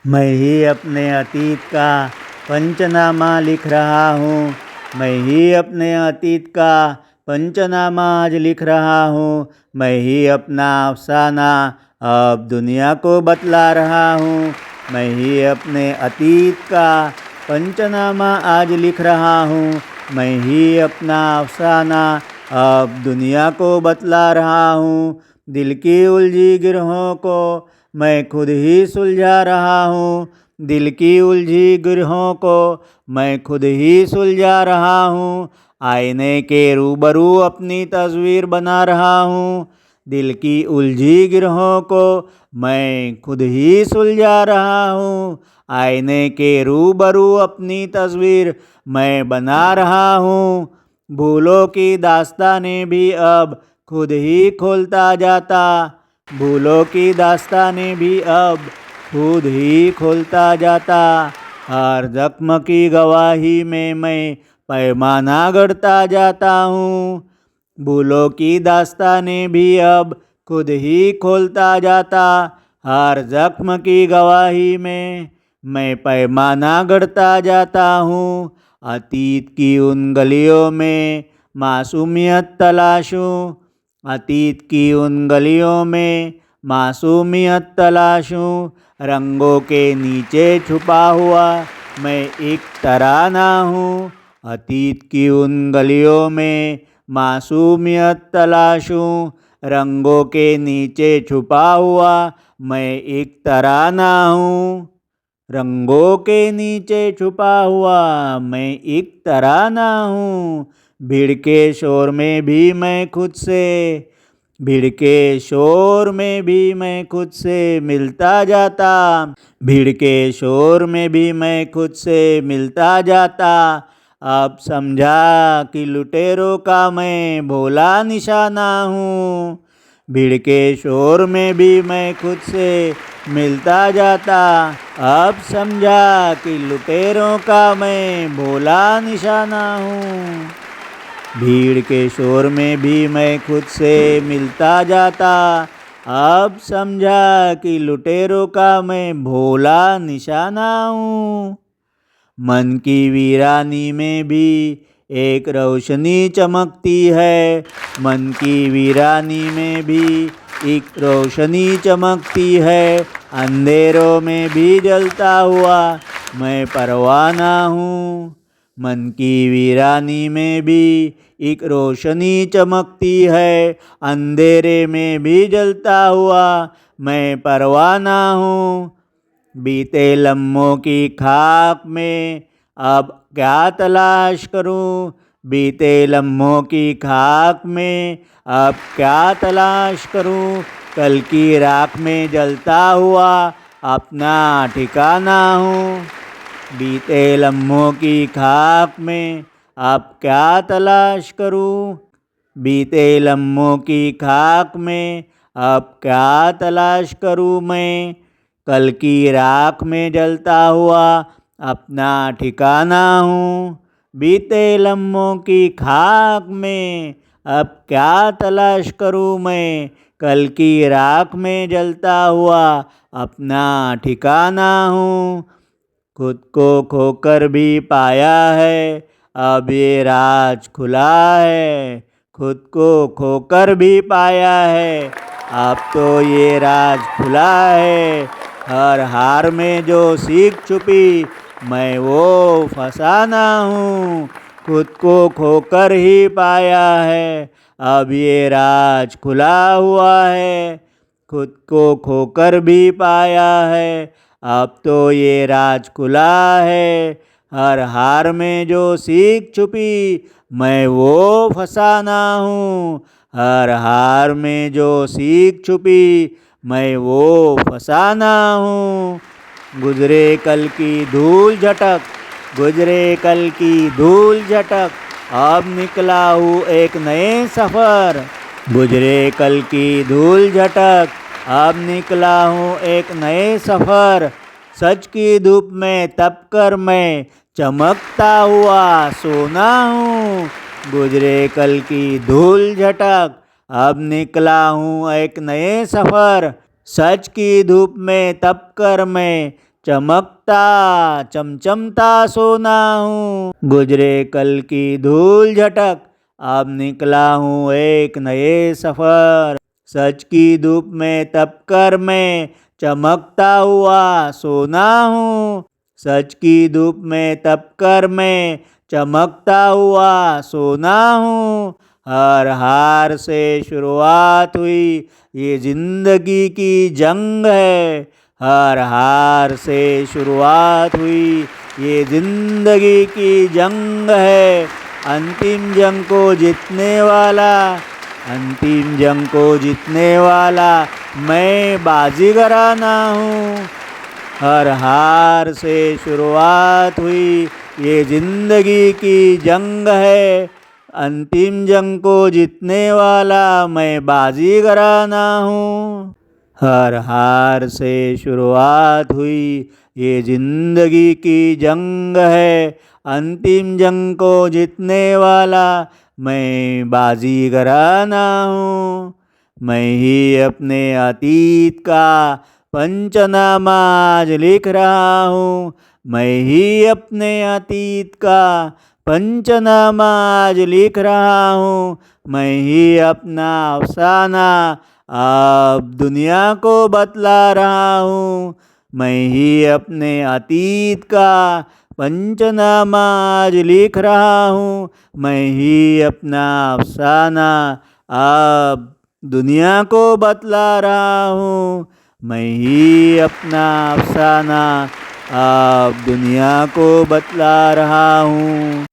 मैं ही अपने अतीत का पंचनामा लिख रहा हूँ। मैं ही अपने अतीत का पंचनामा आज लिख रहा हूँ। मैं ही अपना अफसाना अब दुनिया को बतला रहा हूँ। मैं ही अपने अतीत का पंचनामा आज लिख रहा हूँ। मैं ही अपना अफसाना अब दुनिया को बतला रहा हूँ। दिल की उलझी गिरहों को मैं खुद ही सुलझा रहा हूँ। दिल की उलझी गिरहों को मैं खुद ही सुलझा रहा हूँ। आईने के रूबरू अपनी तस्वीर बना रहा हूँ। दिल की उलझी गिरहों को मैं खुद ही सुलझा रहा हूँ। आईने के रूबरू अपनी तस्वीर मैं बना रहा हूँ। भूलों की दास्ताने भी अब खुद ही खोलता जाता। भूलों की दास्ताने भी अब खुद ही खोलता जाता। हर जख्म की गवाही में मैं पैमाना गढ़ता जाता हूँ। भूलों की दास्ताने भी अब खुद ही खोलता जाता। हर जख्म की गवाही में मैं पैमाना गढ़ता जाता हूँ। अतीत की उन गलियों में मासूमियत तलाशूं। अतीत की उन गलियों में मासूमियत तलाशूं। रंगों के नीचे छुपा हुआ मैं एक तराना हूँ। अतीत की उन गलियों में मासूमियत तलाशूं। रंगों के नीचे छुपा हुआ मैं एक तराना हूँ। रंगों के नीचे छुपा हुआ मैं एक तराना हूँ। भीड़ के शोर में भी मैं खुद से भीड़ के शोर में भी मैं खुद से मिलता जाता। भीड़ के शोर में भी मैं खुद से मिलता जाता। अब समझा कि लुटेरों का मैं भोला निशाना हूँ। भीड़ के शोर में भी मैं खुद से मिलता जाता। अब समझा कि लुटेरों का मैं भोला निशाना हूँ। भीड़ के शोर में भी मैं खुद से मिलता जाता। अब समझा कि लुटेरों का मैं भोला निशाना हूँ। मन की वीरानी में भी एक रोशनी चमकती है। मन की वीरानी में भी एक रोशनी चमकती है। अंधेरों में भी जलता हुआ मैं परवाना हूँ। मन की वीरानी में भी एक रोशनी चमकती है। अंधेरे में भी जलता हुआ मैं परवाना हूँ। बीते लम्हों की खाक में अब क्या तलाश करूं। बीते लम्हों की खाक में अब क्या तलाश करूं। कल की राख में जलता हुआ अपना ठिकाना हूँ। बीते लम्हों की खाक में अब क्या तलाश करूं। बीते लम्हों की खाक में अब क्या तलाश करूं मैं। कल की राख में जलता हुआ अपना ठिकाना हूँ। बीते लम्हों की खाक में अब क्या तलाश करूँ मैं। कल की राख में जलता हुआ अपना ठिकाना हूँ। खुद को खोकर भी पाया है अब ये राज खुला है। खुद को खोकर भी पाया है अब तो ये राज खुला है। हर हार में जो सीख छुपी मैं वो फसाना हूँ। खुद को खोकर ही पाया है अब ये राज खुला हुआ है। खुद को खोकर भी पाया है अब तो ये राज खुला है। हर हार में जो सीख छुपी मैं वो फसाना हूँ। हर हार में जो सीख छुपी मैं वो फसाना हूँ। गुजरे कल की धूल झटक गुजरे कल की धूल झटक अब निकला हूँ एक नए सफ़र। गुजरे कल की धूल झटक अब निकला हूँ एक नए सफ़र। सच की धूप में तपकर मैं चमकता हुआ सोना हूँ। गुजरे कल की धूल झटक अब निकला हूँ एक नए सफ़र। सच की धूप में तपकर मैं चमकता चमचमता सोना हूँ। गुजरे कल की धूल झटक अब निकला हूँ एक नए सफ़र। सच की धूप में तपकर मैं चमकता हुआ सोना हूँ। सच की धूप में तपकर मैं चमकता हुआ सोना हूँ। हर हार से शुरुआत हुई ये जिंदगी की जंग है। हर हार से शुरुआत हुई ये जिंदगी की जंग है। अंतिम जंग को जीतने वाला, अंतिम जंग को जीतने वाला मैं बाजीगराना हूँ। हर हार से शुरुआत हुई ये जिंदगी की जंग है। अंतिम जंग को जीतने वाला मैं बाजीगराना हूँ। हर हार से शुरुआत हुई ये जिंदगी की जंग है। अंतिम जंग को जीतने वाला मैं बाजीगराना हूँ। मैं ही अपने अतीत का पंचनामा आज लिख रहा हूँ। मैं ही अपने अतीत का पंचनामा आज लिख रहा हूँ। मैं ही अपना अफसाना अब दुनिया को बतला रहा हूँ। मैं ही अपने अतीत का पंचनामा आज लिख रहा हूँ। मैं ही अपना अफसाना अब दुनिया को बतला रहा हूँ। मैं ही अपना अफसाना अब दुनिया को बतला रहा हूँ।